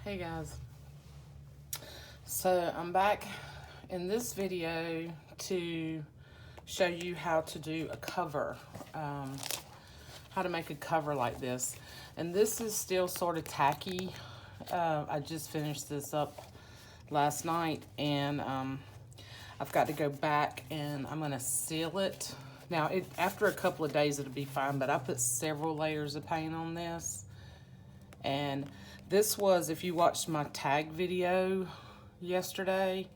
Hey guys, so I'm back in this video to show you how to do a cover, how to make a cover like this. And this is still sort of tacky. I just finished this up last night, and I've got to go back and I'm gonna seal it. Now, after a couple of days it'll be fine, but I put several layers of paint on this. And this was, if you watched my tag video yesterday,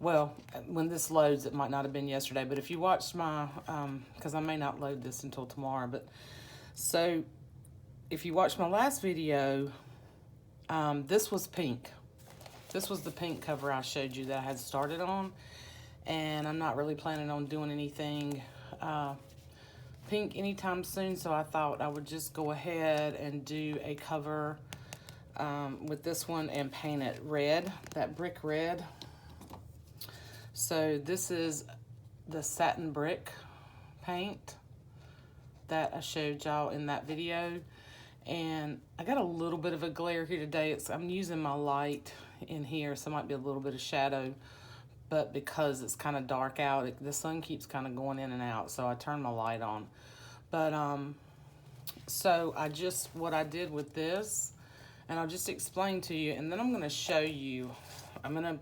well, when this loads, it might not have been yesterday, but if you watched my, because I may not load this until tomorrow, but so if you watched my last video, this was pink. This was the pink cover I showed you that I had started on, and I'm not really planning on doing anything pink anytime soon, so I thought I would just go ahead and do a cover with this one and paint it red, that brick red. So this is the satin brick paint that I showed y'all in that video, and I got a little bit of a glare here today. I'm using my light in here, so it might be a little bit of shadow, but because it's kind of dark out, the sun keeps kind of going in and out, so I turned my light on. But so what I did with this, and I'll just explain to you, and then I'm going to show you. I'm going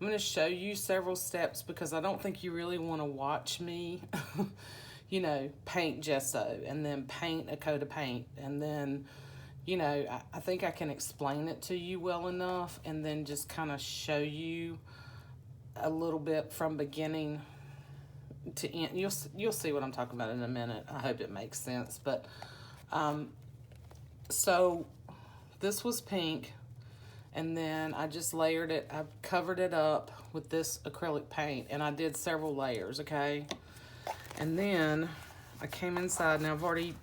to show you several steps, because I don't think you really want to watch me you know, paint gesso and then paint a coat of paint, and then, you know, I think I can explain it to you well enough and then just kind of show you a little bit from beginning to end. You'll see what I'm talking about in a minute. I hope it makes sense. But so this was pink, and then I just layered it. I covered it up with this acrylic paint, and I did several layers, okay? And then I came inside. Now I've already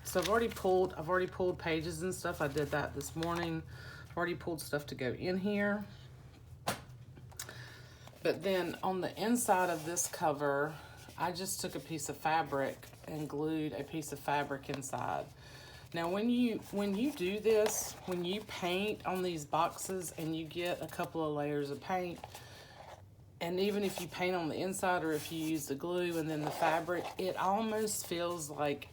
pulled pages and stuff. I did that this morning. I've already pulled stuff to go in here. But then on the inside of this cover, I just took a piece of fabric and glued a piece of fabric inside. Now when you do this, when you paint on these boxes and you get a couple of layers of paint, and even if you paint on the inside or if you use the glue and then the fabric, it almost feels like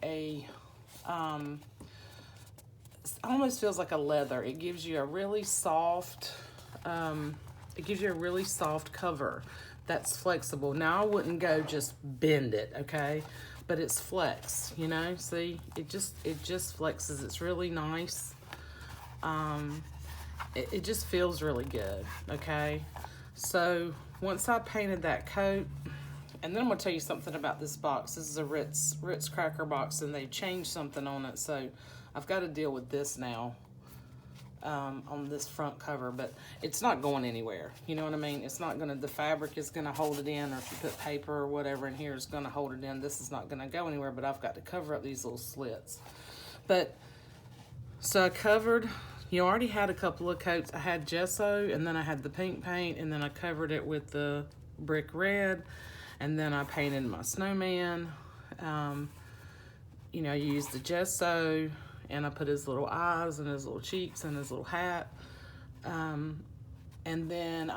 almost feels like a leather. It gives you a really soft cover that's flexible. Now I wouldn't go just bend it, okay? But it's flex, you know? See, it just flexes. It's really nice. It just feels really good, okay? So once I painted that coat, and then I'm gonna tell you something about this box. This is a Ritz cracker box, and they changed something on it, so I've got to deal with this now. On this front cover, but it's not going anywhere. You know what I mean? It's not gonna, the fabric is gonna hold it in, or if you put paper or whatever in here, it's gonna hold it in. This is not gonna go anywhere, but I've got to cover up these little slits. But, so I covered, you already had a couple of coats. I had gesso, and then I had the pink paint, and then I covered it with the brick red, and then I painted my snowman. You know, I used the gesso, and I put his little eyes and his little cheeks and his little hat. And then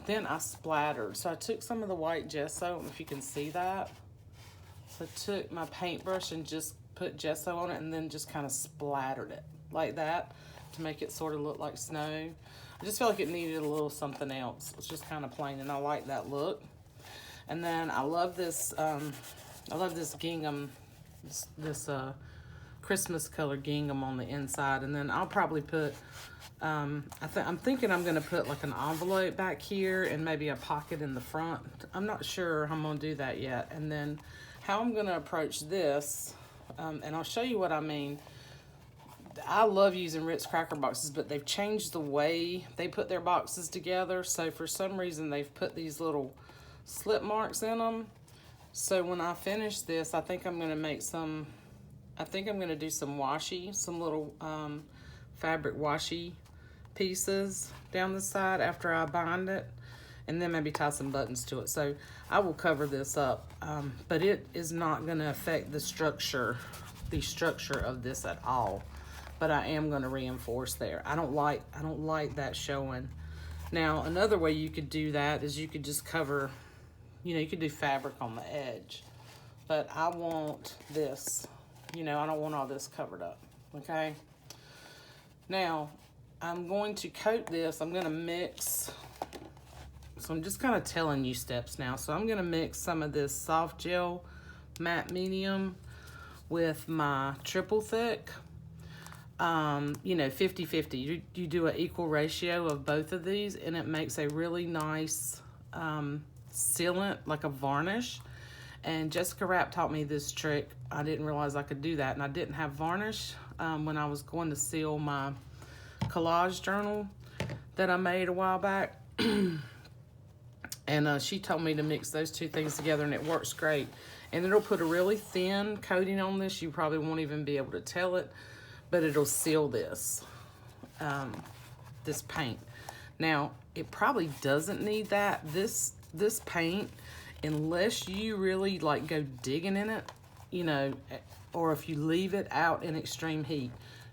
then I splattered. So I took some of the white gesso, I don't know if you can see that. So I took my paintbrush and just put gesso on it, and then just kind of splattered it like that to make it sort of look like snow. I just felt like it needed a little something else. It's just kind of plain, and I like that look. And then I love this gingham, this Christmas color gingham on the inside. And then I'll probably put, I'm thinking I'm gonna put like an envelope back here and maybe a pocket in the front. I'm not sure how I'm gonna do that yet. And then how I'm gonna approach this, and I'll show you what I mean. I love using Ritz cracker boxes, but they've changed the way they put their boxes together. So for some reason, they've put these little slip marks in them. So when I finish this, I think I'm gonna make some, I think I'm gonna do some washi, some little fabric washi pieces down the side after I bind it, and then maybe tie some buttons to it. So I will cover this up, but it is not gonna affect the structure of this at all. but I am going to reinforce there. I don't like that showing. Now, another way you could do that is you could just cover, you know, you could do fabric on the edge. But I want this, you know, I don't want all this covered up, okay? Now, I'm going to coat this. I'm going to mix, so I'm just kind of telling you steps now. So I'm going to mix some of this soft gel matte medium with my triple thick. You know, 50-50. You do an equal ratio of both of these, and it makes a really nice sealant, like a varnish. And Jessica Rapp taught me this trick. I didn't realize I could do that, and I didn't have varnish when I was going to seal my collage journal that I made a while back. And she told me to mix those two things together, and it works great. And it'll put a really thin coating on this. You probably won't even be able to tell it, but it'll seal this, this paint. Now, it probably doesn't need that. This paint, unless you really like go digging in it, you know, or if you leave it out in extreme heat.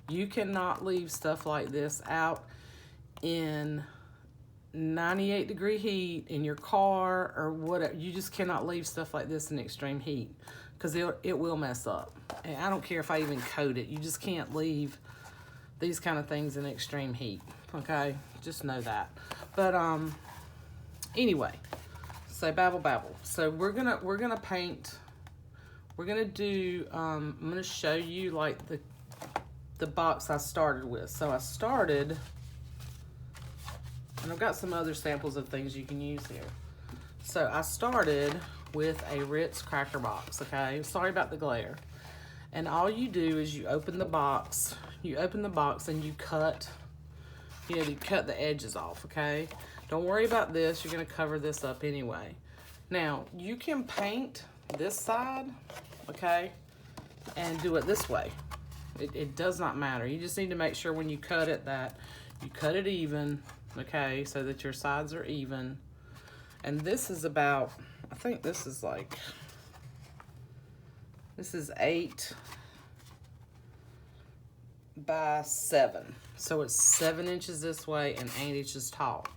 You cannot leave stuff like this out in 98-degree heat in your car or whatever. You just cannot leave stuff like this in extreme heat because it will mess up. And I don't care if I even coat it. You just can't leave these kind of things in extreme heat, okay? Just know that. But anyway, so babble. So we're gonna paint. We're gonna do. I'm gonna show you like the box I started with. So I started, and I've got some other samples of things you can use here. So I started with a Ritz cracker box, okay? Sorry about the glare. And all you do is you open the box and you cut, you know, you cut the edges off, okay? Don't worry about this, you're gonna cover this up anyway. Now, you can paint this side, okay, and do it this way. It does not matter. You just need to make sure when you cut it that you cut it even, okay, so that your sides are even. And this is about, I think this is like, this is 8 by 7. So it's 7 inches this way and 8 inches tall.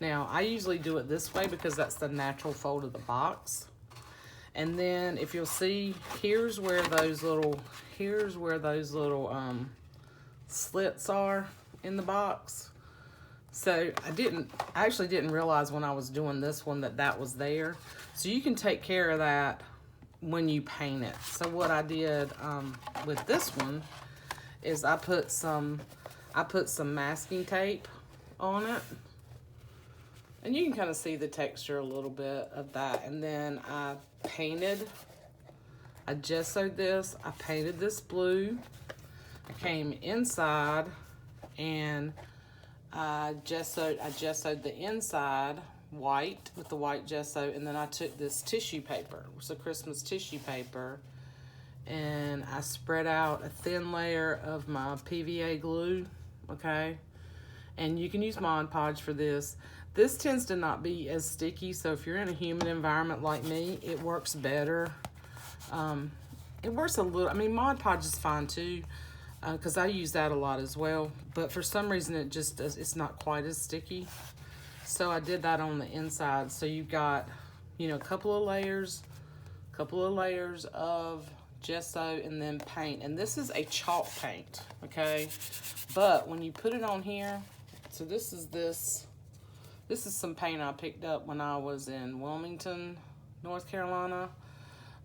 Now, I usually do it this way because that's the natural fold of the box. And then if you'll see, here's where those little slits are in the box. So I actually didn't realize when I was doing this one that was there. So you can take care of that when you paint it. So what I did with this one is I put some masking tape on it. And you can kind of see the texture a little bit of that. And then I gessoed this. I painted this blue. I came inside and I gessoed the inside white with the white gesso, and then I took this tissue paper, it was a Christmas tissue paper, and I spread out a thin layer of my PVA glue, okay? And you can use Mod Podge for this. This tends to not be as sticky, so if you're in a humid environment like me, it works better. It works a little, I mean, Mod Podge is fine too, because I use that a lot as well, but for some reason it just does, it's not quite as sticky. So I did that on the inside. So you've got, you know, a couple of layers of gesso and then paint. And this is a chalk paint, okay? But when you put it on here, so this is some paint I picked up when I was in Wilmington, North Carolina.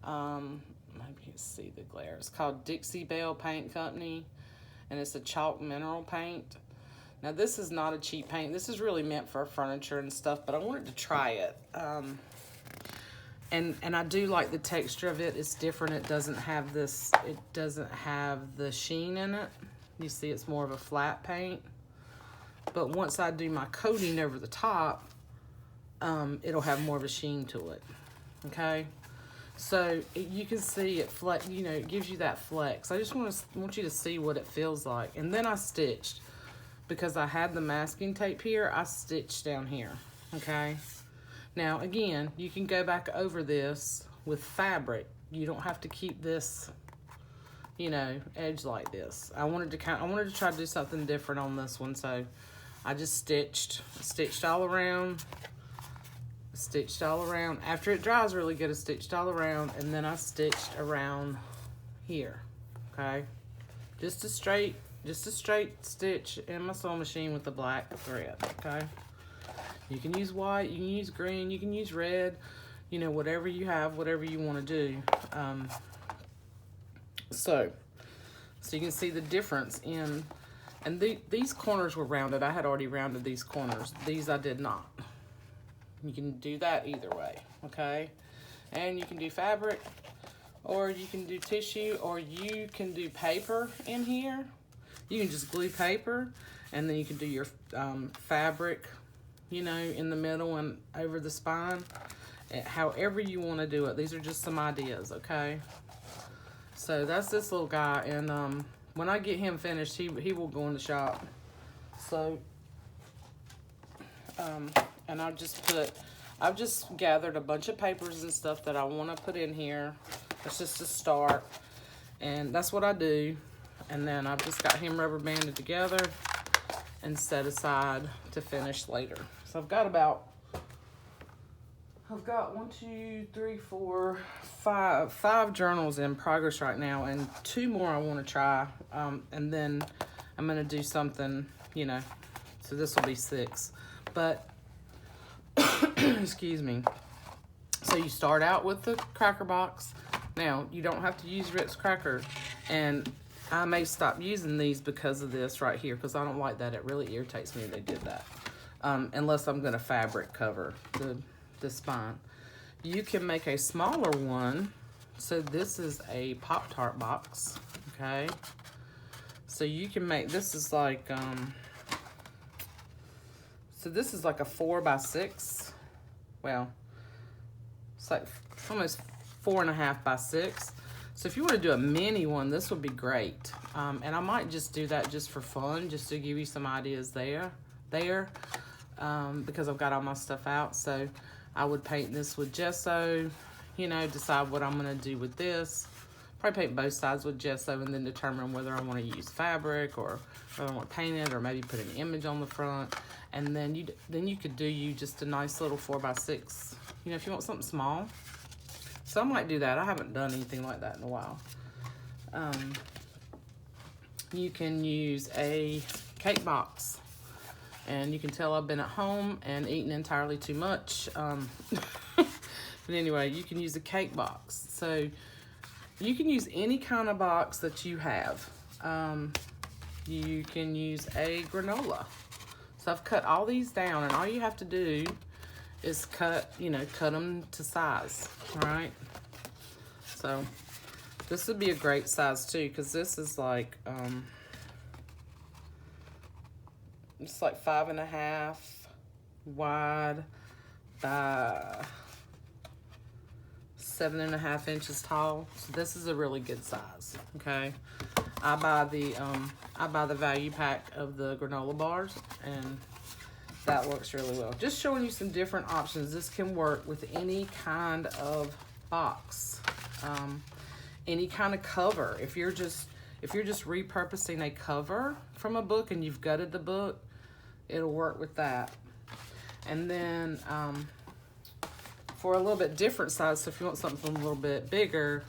Maybe you can see the glare. It's called Dixie Belle Paint Company, and it's a chalk mineral paint. Now this is not a cheap paint. This is really meant for furniture and stuff, but I wanted to try it. And I do like the texture of it. It's different. It doesn't have the sheen in it. You see it's more of a flat paint. But once I do my coating over the top, it'll have more of a sheen to it, okay? So you can see it flex, you know, it gives you that flex. I just want you to see what it feels like. And then I stitched, because I had the masking tape here, I stitched down here, okay? Now, again, you can go back over this with fabric. You don't have to keep this you know, edge like this. I wanted to try to do something different on this one, so I just stitched all around. After it dries really good, I stitched all around, and then I stitched around here. Okay, just a straight stitch in my sewing machine with the black thread. Okay, you can use white, you can use green, you can use red, you know, whatever you have, whatever you want to do. So you can see the difference in, and these corners were rounded. I had already rounded these corners. These I did not. You can do that either way, okay? And you can do fabric, or you can do tissue, or you can do paper in here. You can just glue paper, and then you can do your fabric, you know, in the middle and over the spine. However you want to do it. These are just some ideas, okay? So that's this little guy, and when I get him finished, he will go in the shop. So, and I've just gathered a bunch of papers and stuff that I want to put in here. It's just a start, and that's what I do. And then I've just got him rubber banded together and set aside to finish later. So I've got 5 journals in progress right now, and 2 more I want to try, and then I'm going to do something, you know, so this will be 6, but excuse me. So you start out with the cracker box. Now, you don't have to use Ritz cracker, and I may stop using these because of this right here, because I don't like that. It really irritates me if they did that, unless I'm going to fabric cover the spine. You can make a smaller one. So this is a Pop-Tart box, okay? So you can make, this is like, so this is like a 4x6. Well, it's like almost 4.5 by 6. So if you want to do a mini one, this would be great. And I might just do that just for fun, just to give you some ideas there, because I've got all my stuff out. So I would paint this with gesso, you know, decide what I'm going to do with this. Probably paint both sides with gesso, and then determine whether I want to use fabric or whether I want to paint it, or maybe put an image on the front. And then you could do just a nice little 4x6, you know, if you want something small. So I might do that. I haven't done anything like that in a while. You can use a cake box. And you can tell I've been at home and eaten entirely too much. But anyway, you can use a cake box. So you can use any kind of box that you have. You can use a granola. So I've cut all these down, and all you have to do is cut them to size, all right? So this would be a great size too, because this is like, it's like 5.5 wide by 7.5 inches tall. So this is a really good size, okay? I buy the value pack of the granola bars, and that works really well. Just showing you some different options. This can work with any kind of box, any kind of cover. If you're just repurposing a cover from a book and you've gutted the book, it'll work with that. And then for a little bit different size, so if you want something a little bit bigger,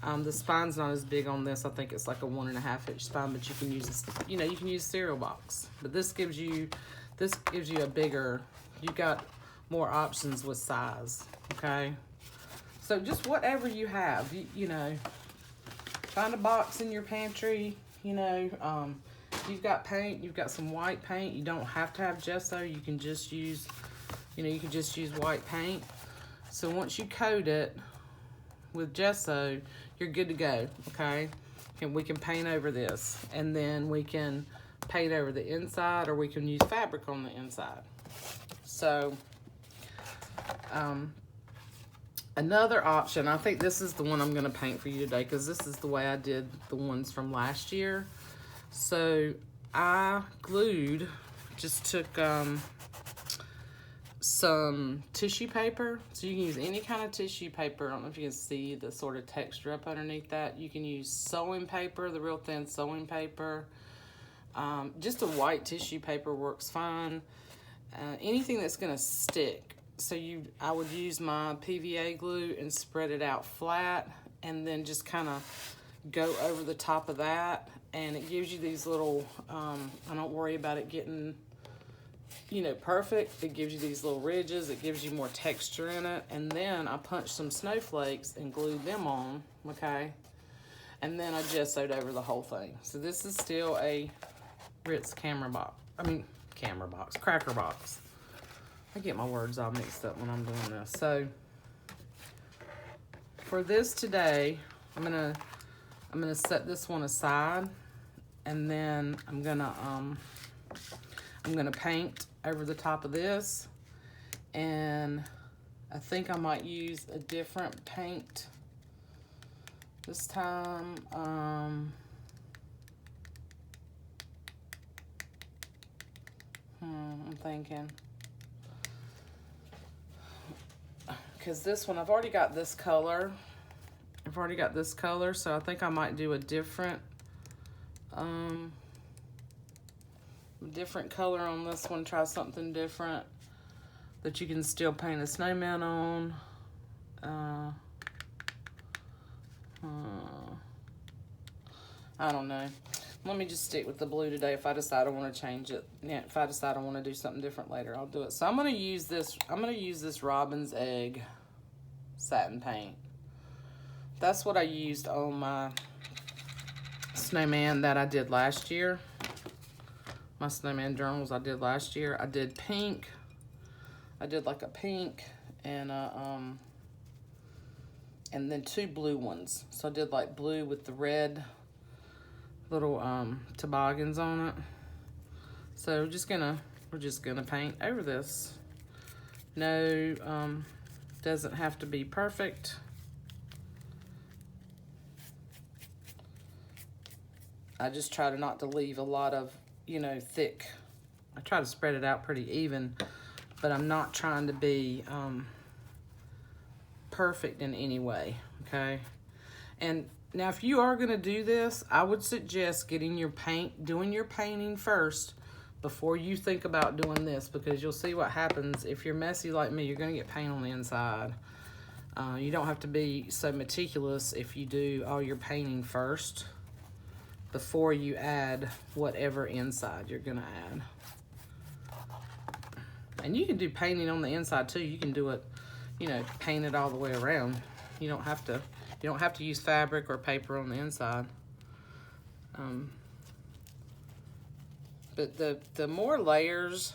the spine's not as big on this. I think it's like a 1.5 inch spine, but you can use, you can use cereal box. But this gives you a bigger, you got more options with size, okay? So just whatever you have, you know, find a box in your pantry, if you've got paint, you've got some white paint, you don't have to have gesso, you can just use, white paint. So once you coat it with gesso, you're good to go, okay? And we can paint over this, and then we can paint over the inside, or we can use fabric on the inside. So, another option, I think this is the one I'm gonna paint for you today, because this is the way I did the ones from last year. So I glued, just took some tissue paper. So you can use any kind of tissue paper. I don't know if you can see the sort of texture up underneath that. You can use sewing paper, the real thin sewing paper. Just a white tissue paper works fine. Anything that's gonna stick. So I would use my PVA glue and spread it out flat, and then just kind of go over the top of that, and it gives you these little, I don't worry about it getting, you know, perfect. It gives you these little ridges. It gives you more texture in it. And then I punched some snowflakes and glued them on, okay? And then I gessoed over the whole thing. So this is still a Ritz cracker box. I get my words all mixed up when I'm doing this. So for this today, I'm gonna set this one aside, and then I'm gonna paint over the top of this, and I think I might use a different paint this time. I'm thinking, because this one, I've already got this color. So I think I might do a different color on this one. Try something different that you can still paint a snowman on. I don't know. Let me just stick with the blue today. If I decide I want to change it, yeah, if I decide I want to do something different later, I'll do it. So I'm going to use this Robin's Egg satin paint. That's what I used on my snowman that I did last year. My snowman journals I did last year. I did pink. I did like a pink and then 2 blue ones. So I did like blue with the red little toboggans on it. So we're just gonna paint over this. No, doesn't have to be perfect. I just try to not to leave a lot of, you know, thick. I try to spread it out pretty even, but I'm not trying to be perfect in any way, okay? And now if you are gonna do this, I would suggest doing your painting first before you think about doing this, because you'll see what happens. If you're messy like me, you're gonna get paint on the inside. You don't have to be so meticulous if you do all your painting first before you add whatever inside you're gonna add. And you can do painting on the inside too. You can do it, you know, paint it all the way around. You don't have to use fabric or paper on the inside. But the more layers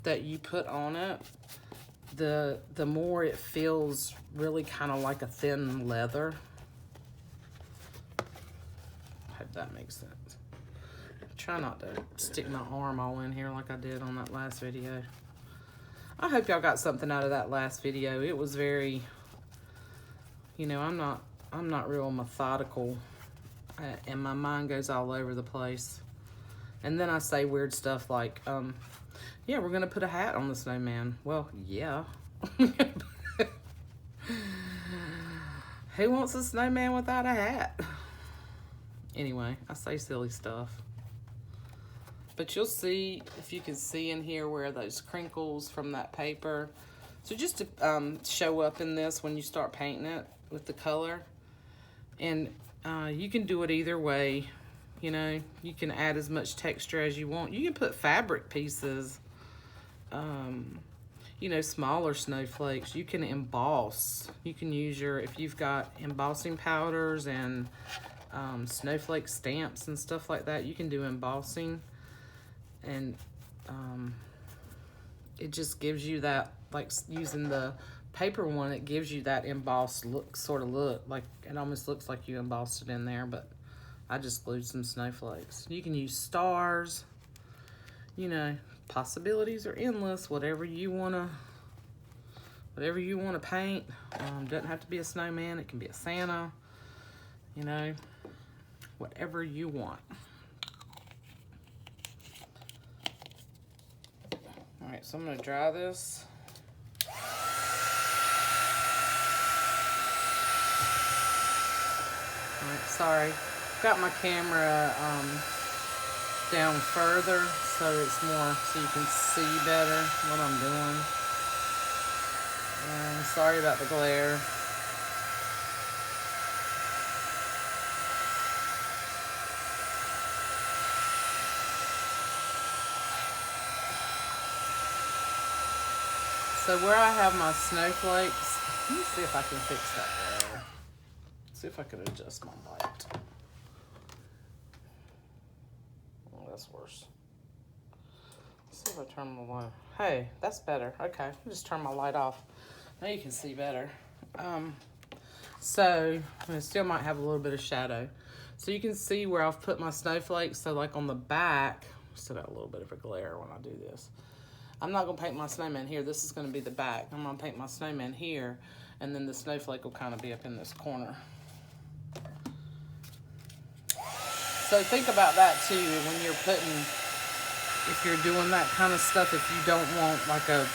that you put on it, the more it feels really kind of like a thin leather. Hope that makes sense. Try not to stick my arm all in here like I did on that last video. I hope y'all got something out of that last video. It was very, you know, I'm not real methodical, and my mind goes all over the place. And then I say weird stuff like, yeah, we're gonna put a hat on the snowman. Well, yeah. Who wants a snowman without a hat? Anyway, I say silly stuff. But you'll see, if you can see in here where those crinkles from that paper. So just to show up in this when you start painting it with the color. And you can do it either way. You know, you can add as much texture as you want. You can put fabric pieces, you know, smaller snowflakes. You can emboss. You can use if you've got embossing powders and snowflake stamps and stuff like that, you can do embossing. And it just gives you that, like using the paper one, it gives you that embossed look, sort of look. Like it almost looks like you embossed it in there, but I just glued some snowflakes. You can use stars, you know, possibilities are endless. Whatever you wanna paint. Doesn't have to be a snowman, it can be a Santa, you know, whatever you want. Alright, so I'm going to dry this. Alright, sorry. Got my camera down further so it's more, so you can see better what I'm doing. Sorry about the glare. So where I have my snowflakes, let me see if I can fix that there. See if I can adjust my light. Oh, that's worse. Let's see if I turn the light. Hey, that's better. Okay, I'll just turn my light off. Now you can see better. So it still might have a little bit of shadow. So you can see where I've put my snowflakes. So like on the back, still got a little bit of a glare when I do this. I'm not gonna paint my snowman here. This is gonna be the back. I'm gonna paint my snowman here, and then the snowflake will kind of be up in this corner. So think about that too when you're putting, if you're doing that kind of stuff, if you don't want like a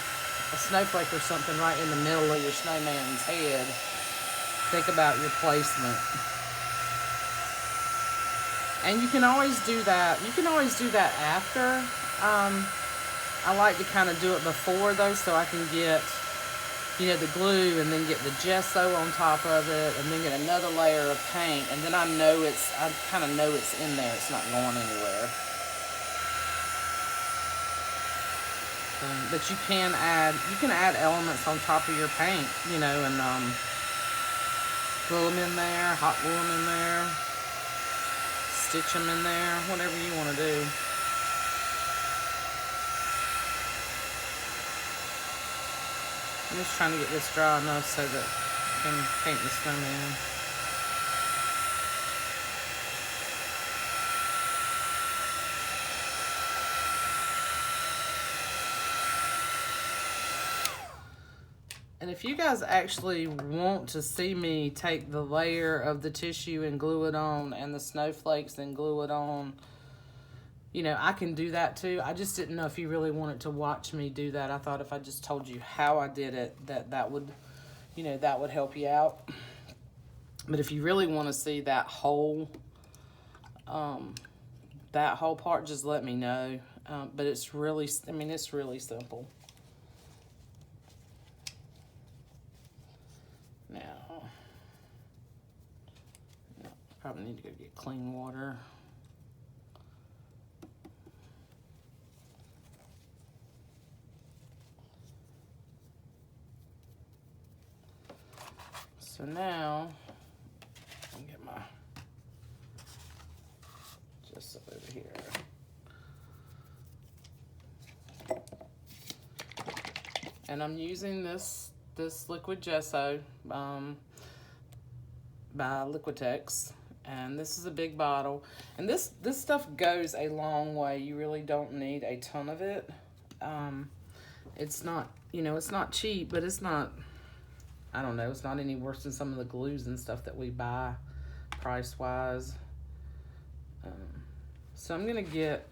snowflake or something right in the middle of your snowman's head, think about your placement. And you can always do that. You can always do that after. I like to kind of do it before though, so I can get, you know, the glue and then get the gesso on top of it and then get another layer of paint, and then I kind of know it's in there. It's not going anywhere. But you can add elements on top of your paint, you know, and glue them in there, hot glue them in there, stitch them in there, whatever you want to do. I'm just trying to get this dry enough so that I can paint the snowman. And if you guys actually want to see me take the layer of the tissue and glue it on, and the snowflakes and glue it on, you know, I can do that too. I just didn't know if you really wanted to watch me do that. I thought if I just told you how I did it, that would, you know, that would help you out. But if you really want to see that whole part, just let me know. But it's really, I mean, it's really simple. Now, probably need to go get clean water. So now, I'll get my gesso over here. And I'm using this liquid gesso by Liquitex. And this is a big bottle. And this stuff goes a long way. You really don't need a ton of it. It's not, you know, it's not cheap, but it's not, I don't know, it's not any worse than some of the glues and stuff that we buy price-wise. So I'm gonna get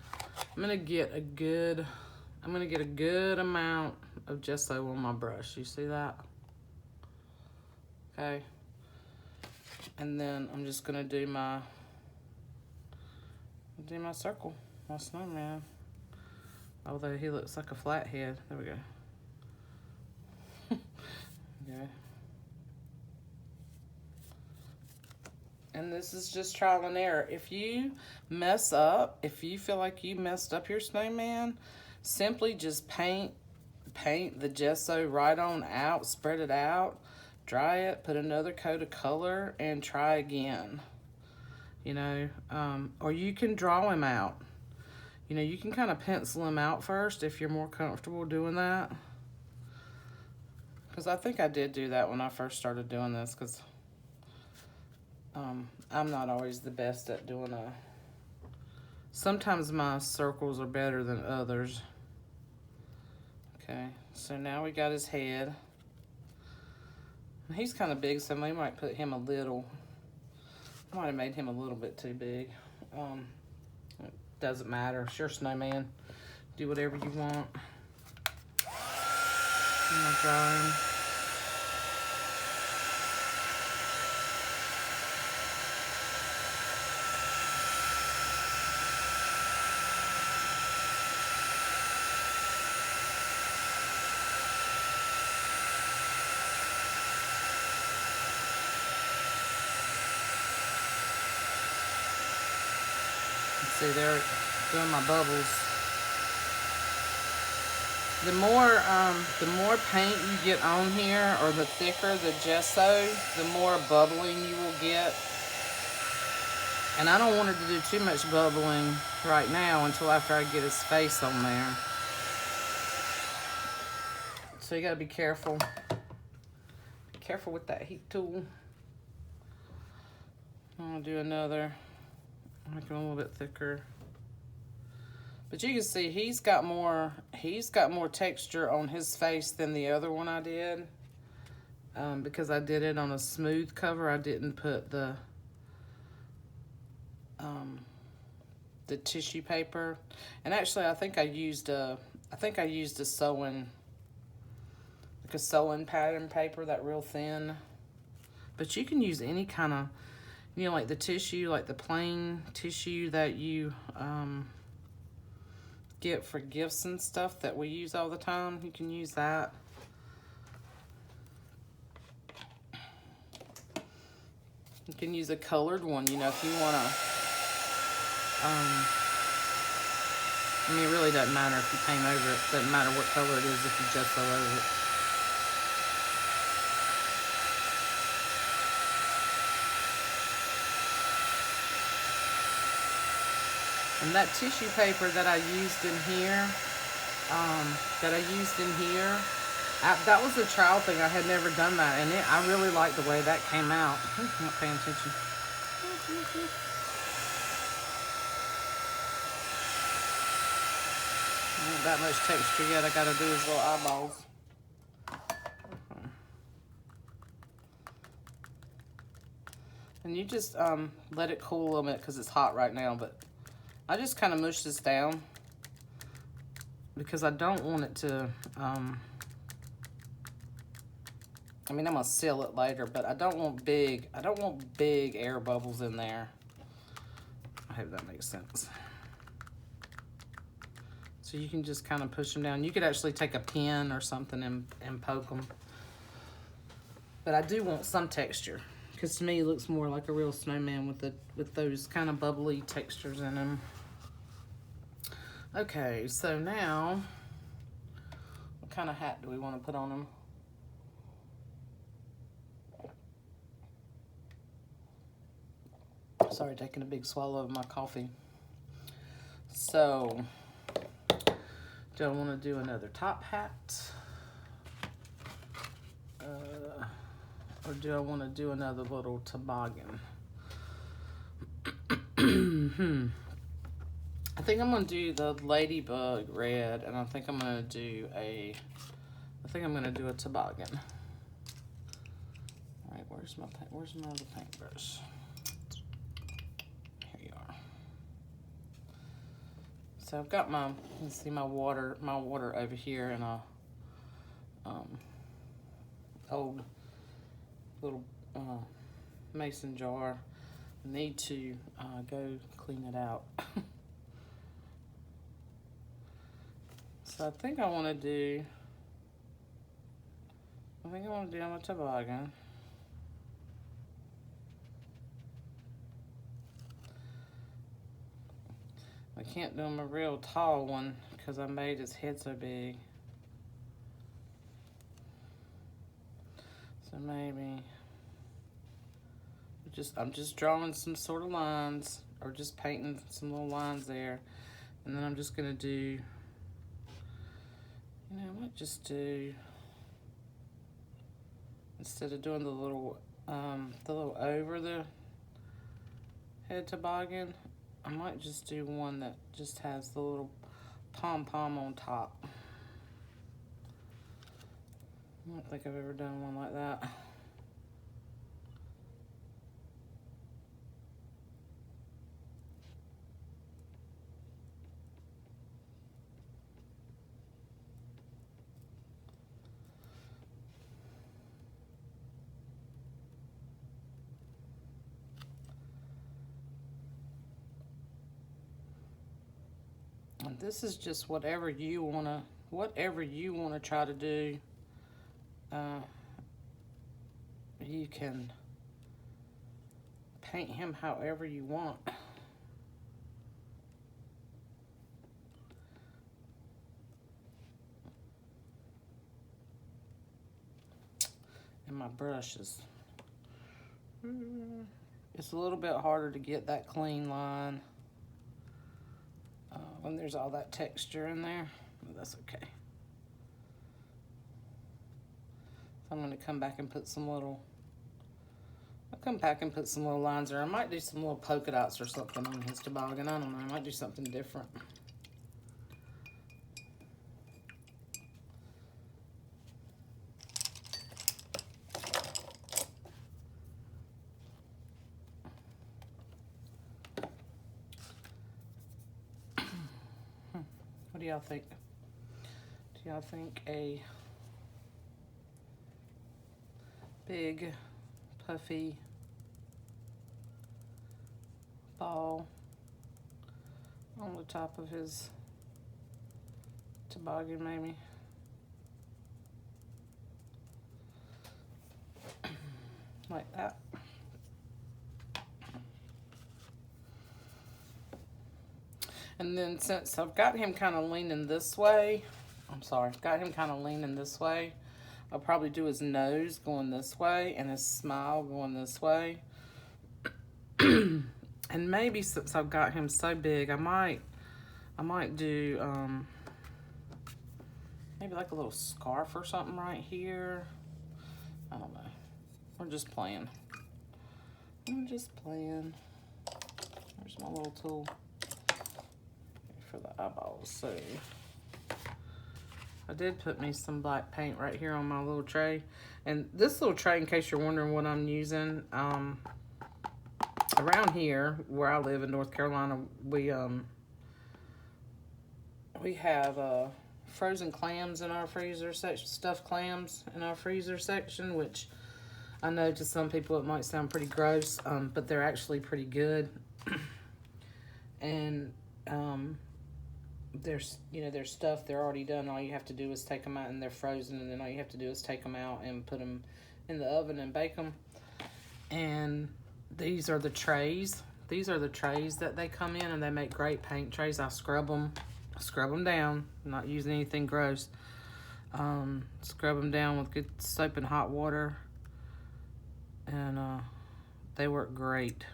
a good amount of gesso on my brush. You see that? Okay. And then I'm just gonna do my circle, my snowman. Although he looks like a flathead. There we go. Okay. And this is just trial and error. If you mess up, if you feel like you messed up your snowman, simply just paint the gesso right on out, spread it out, dry it, put another coat of color, and try again. You know, or you can draw him out. You know, you can kind of pencil him out first if you're more comfortable doing that. Because I think I did do that when I first started doing this, because I'm not always the best at doing sometimes my circles are better than others. Okay, so now we got his head. He's kind of big, so we might put him a little, I might have made him a little bit too big. It doesn't matter, it's your snowman. Do whatever you want. I'm gonna dry them. See, they're doing my bubbles. The more paint you get on here, or the thicker the gesso, the more bubbling you will get. And I don't want it to do too much bubbling right now until after I get his face on there. So you gotta be careful. Be careful with that heat tool. I'm gonna do another. Make it a little bit thicker. But you can see he's got more texture on his face than the other one I did. Because I did it on a smooth cover. I didn't put the tissue paper. And actually I think I used a sewing, like a sewing pattern paper, that real thin. But you can use any kind of, you know, like the tissue, like the plain tissue that you get for gifts and stuff that we use all the time. You can use that. You can use a colored one, you know, if you want to. I mean, it really doesn't matter if you paint over it. It doesn't matter what color it is if you gesso over it. And that tissue paper that I used in here, that was a trial thing. I had never done that, and I really liked the way that came out. I'm not paying attention. Not that much texture yet. I gotta do his little eyeballs. And you just let it cool a little bit because it's hot right now, but I just kind of mush this down because I don't want it to, I mean, I'm gonna seal it later, but I don't want big air bubbles in there. I hope that makes sense. So you can just kind of push them down. You could actually take a pin or something and poke them. But I do want some texture, because to me it looks more like a real snowman with those kind of bubbly textures in them. Okay, so now, what kind of hat do we want to put on him? Sorry, taking a big swallow of my coffee. So, do I want to do another top hat? Or do I want to do another little toboggan? I think I'm going to do the ladybug red, and I think I'm going to do a toboggan. All right, where's my other paintbrush? Here you are. So I've got you can see my water over here in a old little mason jar. I need to go clean it out. So I think I want to do on a toboggan. I can't do him a real tall one because I made his head so big. So maybe I'm just drawing some sort of lines, or just painting some little lines there, and then I'm just gonna do, I might just do, instead of doing the little over the head toboggan, I might just do one that just has the little pom-pom on top. I don't think I've ever done one like that. And this is just whatever you wanna try to do. You can paint him however you want. And my brush is, it's a little bit harder to get that clean line when there's all that texture in there, but that's okay. So I'm gonna come back and put some little, lines there. I might do some little polka dots or something on his toboggan. I don't know, I might do something different. What do y'all think? Do y'all think a big, puffy ball on the top of his toboggan, maybe? Like that. And then since I've got him kind of leaning this way, I'll probably do his nose going this way and his smile going this way. And maybe since I've got him so big, I might do maybe like a little scarf or something right here. I don't know. We're just playing. There's my little tool for the eyeballs. So I did put me some black paint right here on my little tray. And this little tray, in case you're wondering what I'm using, around here where I live in North Carolina, we have frozen clams in our freezer section, stuffed clams in our freezer section, which I know to some people it might sound pretty gross, but they're actually pretty good. And there's stuff, they're already done. All you have to do is take them out, and they're frozen, and then all you have to do is take them out and put them in the oven and bake them. And these are the trays. These are the trays that they come in, and they make great paint trays. I scrub them down, I'm not using anything gross. Scrub them down with good soap and hot water, and they work great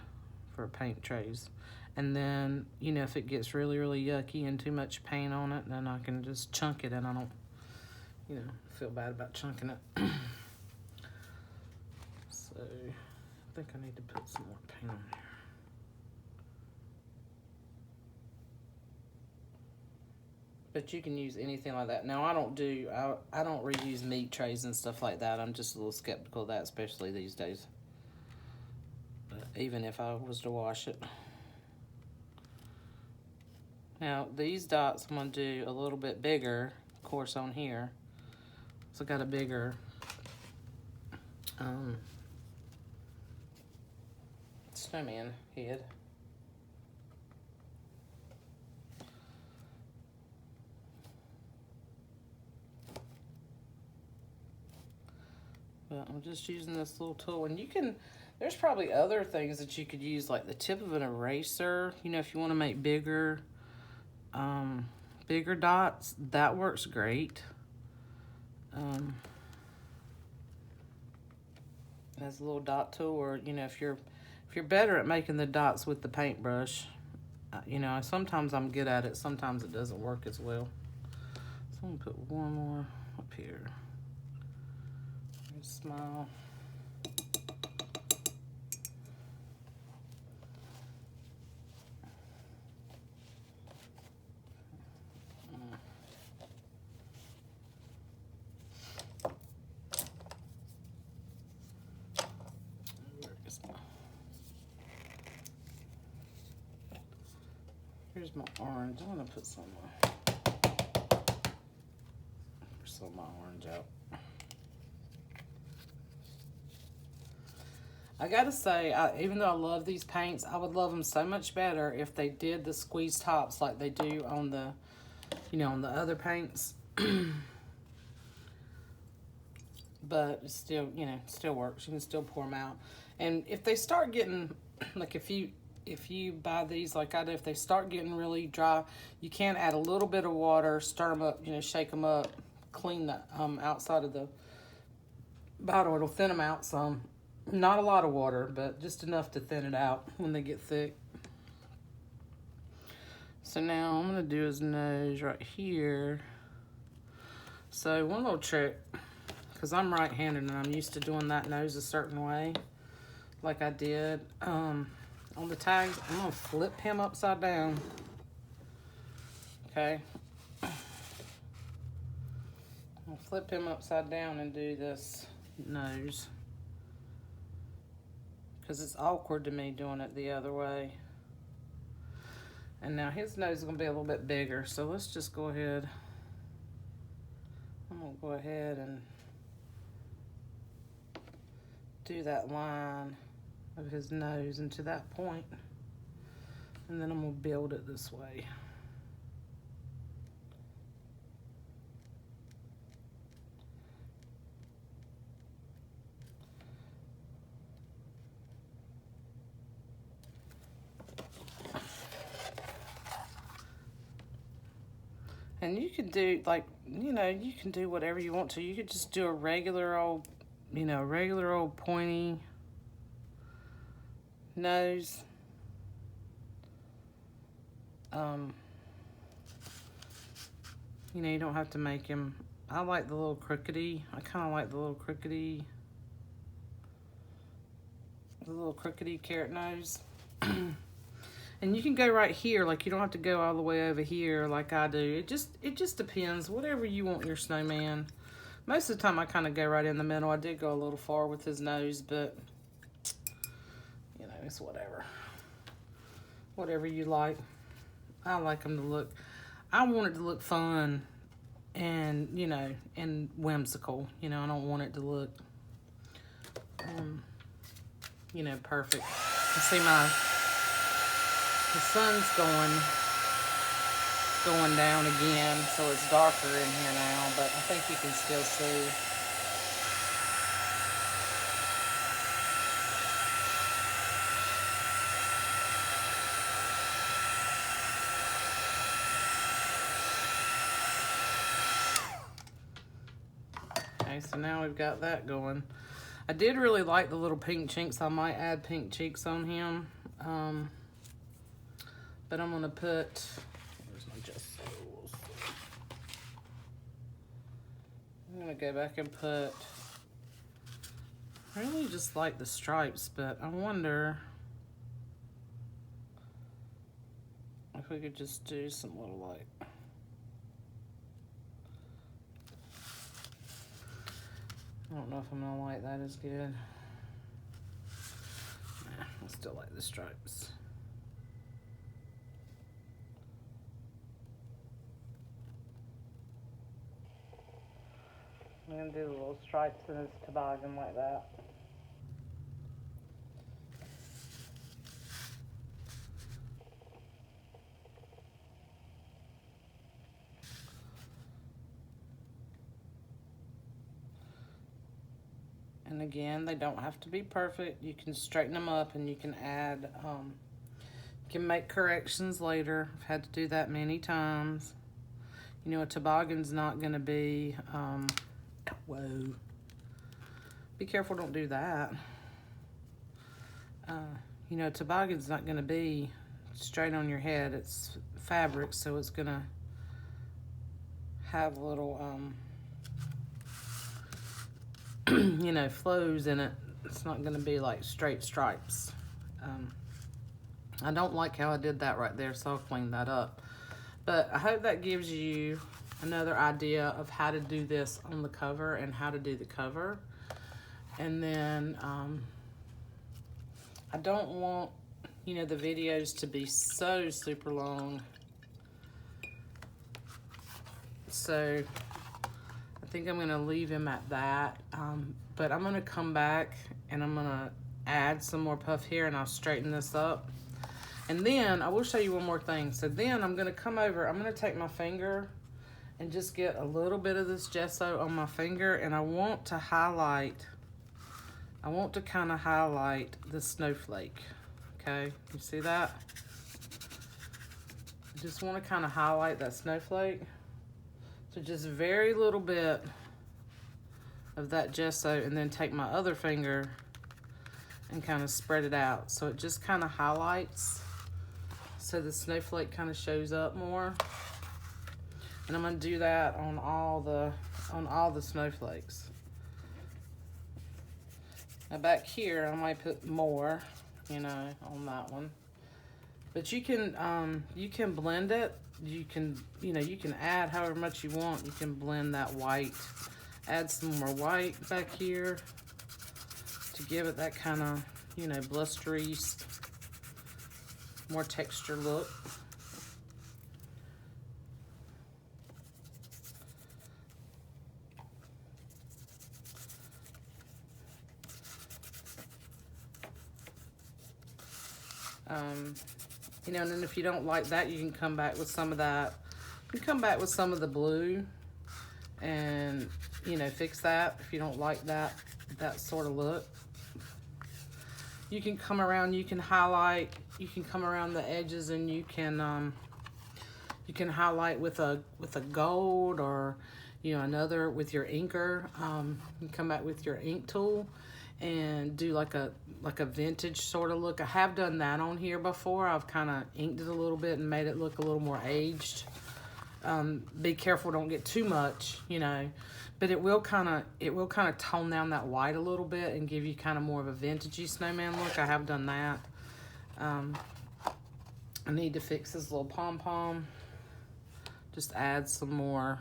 for paint trays. And then, if it gets really, really yucky and too much paint on it, then I can just chunk it, and I don't, feel bad about chunking it. So, I think I need to put some more paint on here. But you can use anything like that. Now, I don't reuse meat trays and stuff like that. I'm just a little skeptical of that, especially these days. But even if I was to wash it. Now, these dots I'm going to do a little bit bigger, of course, on here. So I got a bigger snowman head. But I'm just using this little tool, and there's probably other things that you could use, like the tip of an eraser, if you want to make bigger dots, that works great. As a little dot tool, or if you're better at making the dots with the paintbrush, sometimes I'm good at it, sometimes it doesn't work as well. So I'm gonna put one more up here. Smile. Here's my orange. I'm gonna put some of my orange out. I gotta say, even though I love these paints, I would love them so much better if they did the squeeze tops like they do on the, you know, on the other paints. But it still, you know, still works. You can still pour them out. And if they start getting, like if you buy these like I do, if they start getting really dry, you can add a little bit of water, stir them up, you know, shake them up, clean the outside of the bottle. It'll thin them out some. Not a lot of water, but just enough to thin it out when they get thick. So now I'm gonna do his nose right here. So one little trick, because I'm right-handed and I'm used to doing that nose a certain way, like I did on the tags, I'm gonna flip him upside down. Okay. I'll flip him upside down and do this nose, because it's awkward to me doing it the other way. And now his nose is gonna be a little bit bigger, so let's just go ahead. I'm gonna go ahead and do that line of his nose into that point, and then I'm gonna build it this way. And you can do, like, you know, you can do whatever you want to. You could just do a regular old, you know, regular old pointy nose. You know, you don't have to make him. I like the little crookedy. I kind of like the little crookedy carrot nose. And you can go right here, like you don't have to go all the way over here like I do. It just depends, whatever you want your snowman. Most of the time I kind of go right in the middle. I did go a little far with his nose, but you know, it's whatever. Whatever you like. I like him to look, I want it to look fun and, you know, and whimsical. You know, I don't want it to look, you know, perfect. You see the sun's going down again, so it's darker in here now, but I think you can still see. Okay, so now we've got that going. I did really like the little pink chinks. I might add pink cheeks on him. But I'm gonna put, where's my gesso? I'm gonna go back and put, I really just like the stripes, but I wonder if we could just do some little like, I don't know if I'm gonna like that as good. Nah, I still like the stripes. I'm gonna do the little stripes in his toboggan like that. And again, they don't have to be perfect. You can straighten them up and you can add, you can make corrections later. I've had to do that many times. You know, a toboggan's not gonna be, whoa. Be careful, don't do that. You know, a toboggan's not gonna be straight on your head. It's fabric, so it's gonna have little, you know, flows in it. It's not gonna be like straight stripes. I don't like how I did that right there, so I'll clean that up. But I hope that gives you another idea of how to do this on the cover and how to do the cover. And then I don't want, you know, the videos to be so super long. So I think I'm gonna leave him at that. But I'm gonna come back and I'm gonna add some more puff here, and I'll straighten this up. And then I will show you one more thing. So then I'm gonna come over, I'm gonna take my finger and just get a little bit of this gesso on my finger, and I want to highlight, I want to kind of highlight the snowflake. Okay, you see that? I just want to kind of highlight that snowflake. So just very little bit of that gesso, and then take my other finger and kind of spread it out. So it just kind of highlights, so the snowflake kind of shows up more. And I'm gonna do that on all the snowflakes. Now back here, I might put more, you know, on that one. But you can blend it. You can, you know, you can add however much you want. You can blend that white. Add some more white back here to give it that kind of, you know, blustery, more texture look. You know, and then if you don't like that, you can come back with some of that. You can come back with some of the blue and, you know, fix that if you don't like that sort of look. You can come around, you can highlight, you can come around the edges, and you can highlight with a gold, or, you know, another with your inker. You come back with your ink tool and do like a vintage sort of look. I have done that on here before. I've kind of inked it a little bit and made it look a little more aged. Be careful, don't get too much, you know, but it will kind of tone down that white a little bit and give you kind of more of a vintagey snowman look. I have done that. I need to fix this little pom-pom. Just add some more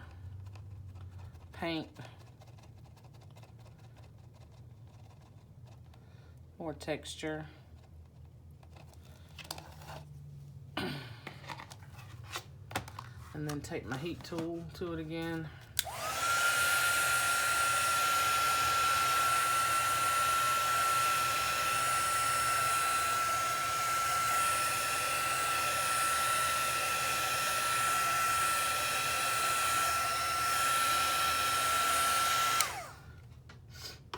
paint. More texture. And then take my heat tool to it again.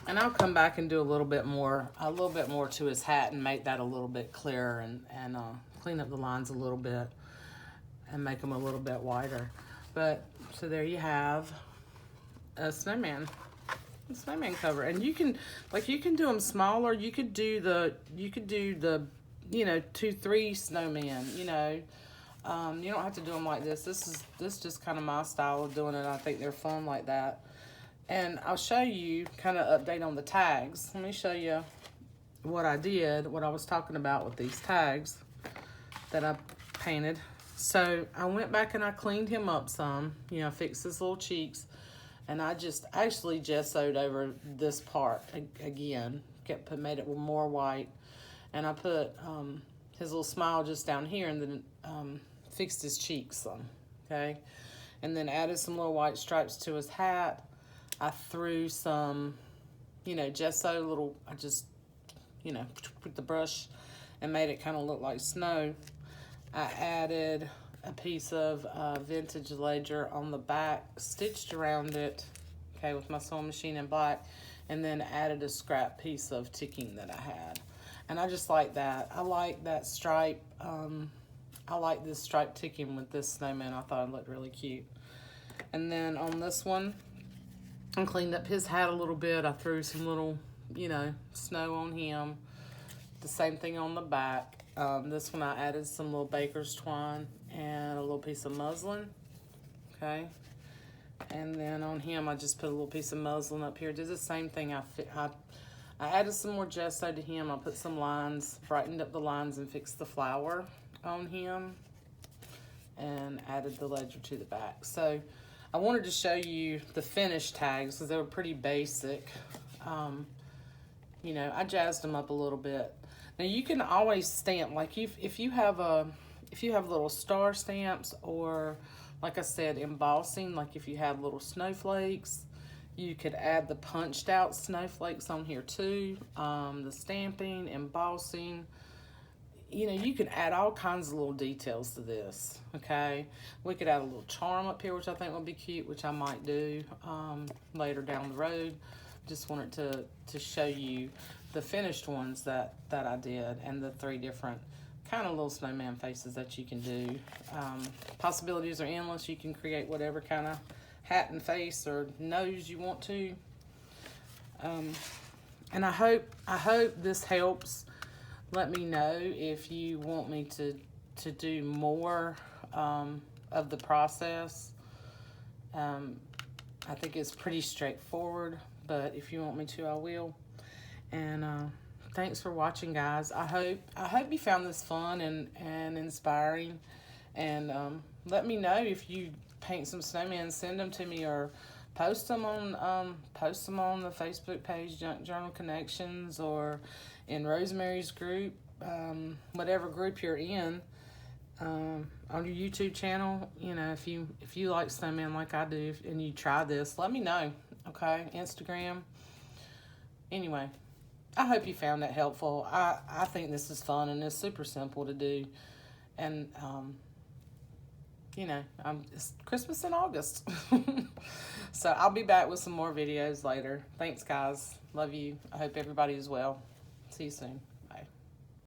And I'll come back and do a little bit more to his hat and make that a little bit clearer, and clean up the lines a little bit and make them a little bit wider. But so there you have a snowman cover. And you can do them smaller. You could do the you know, 2-3 snowmen, you know. You don't have to do them like this. This is just kind of my style of doing it. I think they're fun like that. And I'll show you, kind of update on the tags. Let me show you what I did, what I was talking about with these tags that I painted. So I went back and I cleaned him up some, you know, fixed his little cheeks, and I just actually gessoed over this part again, made it more white, and I put his little smile just down here, and then fixed his cheeks some, okay? And then added some little white stripes to his hat. I threw some, you know, gesso, I just, you know, with the brush and made it kind of look like snow. I added a piece of vintage ledger on the back, stitched around it, okay, with my sewing machine in black, and then added a scrap piece of ticking that I had. And I just like that. I like that stripe. I like this stripe ticking with this snowman. I thought it looked really cute. And then on this one, I cleaned up his hat a little bit. I threw some little, you know, snow on him. The same thing on the back. This one I added some little baker's twine and a little piece of muslin, okay? And then on him, I just put a little piece of muslin up here. Did the same thing. I added some more gesso to him. I put some lines, brightened up the lines, and fixed the flower on him, and added the ledger to the back. So I wanted to show you the finished tags because they were pretty basic. You know, I jazzed them up a little bit. Now you can always stamp, like if you have little star stamps, or like I said, embossing, like if you have little snowflakes, You could add the punched out snowflakes on here too, the stamping, embossing. You know, you can add all kinds of little details to this, okay? We could add a little charm up here, which I think would be cute, which I might do later down the road. Just wanted to show you the finished ones that I did, and the 3 different kind of little snowman faces that you can do. Possibilities are endless. You can create whatever kind of hat and face or nose you want to. And I hope this helps. Let me know if you want me to do more of the process. I think it's pretty straightforward, but if you want me to, I will. And thanks for watching, guys. I hope you found this fun and inspiring. And let me know if you paint some snowmen. Send them to me, or post them on the Facebook page, Junk Journal Connections, or in Rosemary's group, whatever group you're in, on your YouTube channel. You know, if you like snowmen like I do, and you try this, let me know. Okay, Instagram. Anyway, I hope you found that helpful. I think this is fun, and it's super simple to do. And you know, it's Christmas in August. So I'll be back with some more videos later. Thanks, guys. Love you. I hope everybody is well. See you soon.